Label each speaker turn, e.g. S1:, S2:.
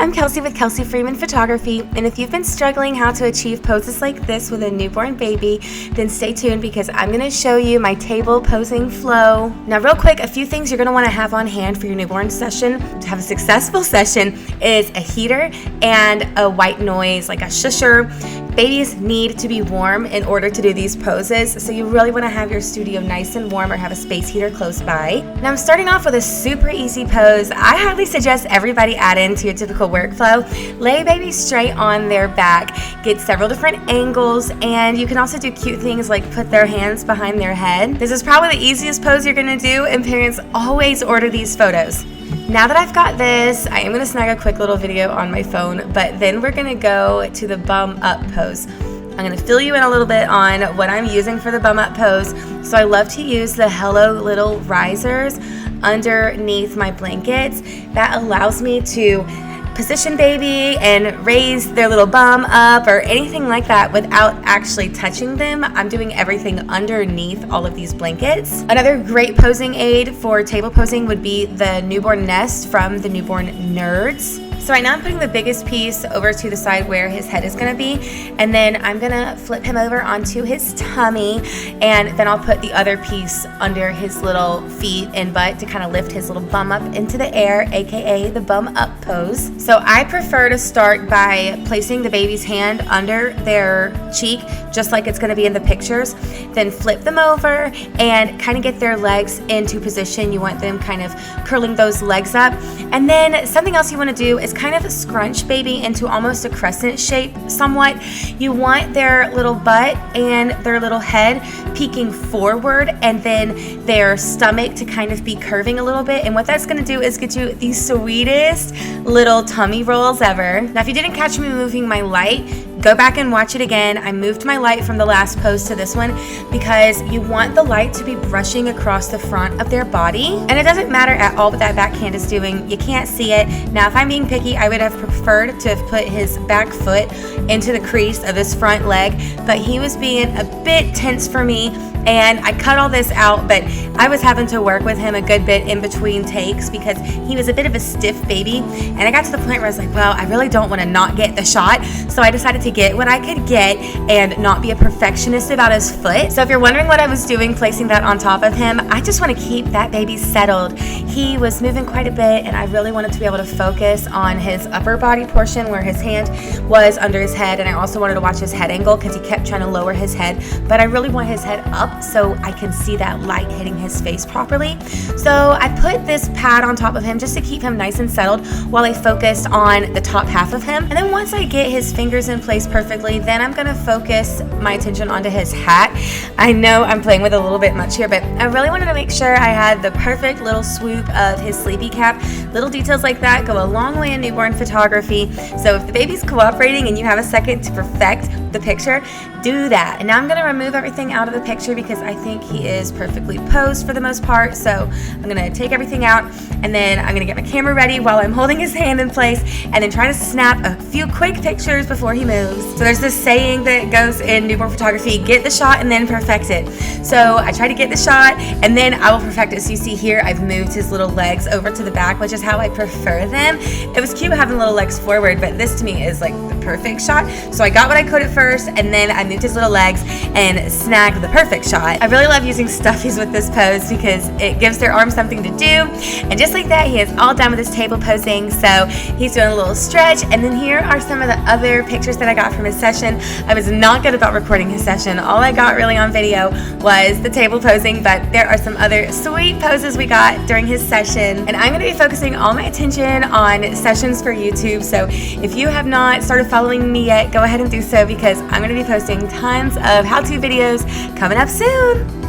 S1: I'm Kelsey with Kelsey Freeman Photography, and if you've been struggling how to achieve poses like this with a newborn baby, then stay tuned because I'm going to show you my table posing flow. Now real quick, a few things you're going to want to have on hand for your newborn session to have a successful session is a heater and a white noise like a shusher. Babies need to be warm in order to do these poses, so you really want to have your studio nice and warm or have a space heater close by. Now I'm starting off with a super easy pose. I highly suggest everybody add into your typical workflow. Lay baby straight on their back, get several different angles, and you can also do cute things like put their hands behind their head. This is probably the easiest pose you're going to do, and parents always order these photos. Now that I've got this, I am going to snag a quick little video on my phone, but then we're going to go to the bum up pose. I'm going to fill you in a little bit on what I'm using for the bum up pose. So I love to use the Hello Little risers underneath my blankets. That allows me to position baby and raise their little bum up or anything like that without actually touching them. I'm doing everything underneath all of these blankets. Another great posing aid for table posing would be the newborn nest from the Newborn Nerds. So right now I'm putting the biggest piece over to the side where his head is going to be, and then I'm going to flip him over onto his tummy, and then I'll put the other piece under his little feet and butt to kind of lift his little bum up into the air, aka the bum up pose. So I prefer to start by placing the baby's hand under their cheek, just like it's going to be in the pictures, then flip them over and kind of get their legs into position. You want them kind of curling those legs up, and then something else you want to do is kind of scrunch baby into almost a crescent shape somewhat. You want their little butt and their little head peeking forward, and then their stomach to kind of be curving a little bit, and what that's going to do is get you the sweetest little tummy rolls ever. Now if you didn't catch me moving my light, go back and watch it again. I moved my light from the last pose to this one because you want the light to be brushing across the front of their body. And it doesn't matter at all what that back hand is doing. You can't see it. Now, if I'm being picky, I would have preferred to have put his back foot into the crease of his front leg, but he was being a bit tense for me, and I cut all this out, but I was having to work with him a good bit in between takes because he was a bit of a stiff baby, and I got to the point where I was like, well, I really don't want to not get the shot, so I decided to get what I could get and not be a perfectionist about his foot. So if you're wondering what I was doing placing that on top of him, I just want to keep that baby settled. He was moving quite a bit, and I really wanted to be able to focus on his upper body portion where his hand was under his head, and I also wanted to watch his head angle because he kept trying to lower his head, but I really want his head up so I can see that light hitting his face properly. So I put this pad on top of him just to keep him nice and settled while I focused on the top half of him. And then once I get his fingers in place perfectly, then I'm gonna focus my attention onto his hat. I know I'm playing with a little bit much here, but I really wanted to make sure I had the perfect little swoop of his sleepy cap. Little details like that go a long way in newborn photography. So if the baby's cooperating and you have a second to perfect the picture, do that. And now I'm gonna remove everything out of the picture because I think he is perfectly posed for the most part. So I'm gonna take everything out, and then I'm gonna get my camera ready while I'm holding his hand in place, and then try to snap a few quick pictures before he moves. So there's this saying that goes in newborn photography, get the shot and then perfect it. So I try to get the shot and then I will perfect it. So you see here, I've moved his little legs over to the back, which is how I prefer them. It was cute having little legs forward, but this to me is like the perfect shot. So I got what I could at first, and then I moved his little legs and snagged the perfect shot. I really love using stuffies with this pose because it gives their arms something to do. And just like that, he is all done with his table posing. So he's doing a little stretch, and then here are some of the other pictures that I got from his session. I was not good about recording his session. All I got really on video was the table posing, but there are some other sweet poses we got during his session. And I'm going to be focusing all my attention on sessions for YouTube. So if you have not started following me yet, go ahead and do so because I'm going to be posting tons of how-to videos coming up soon.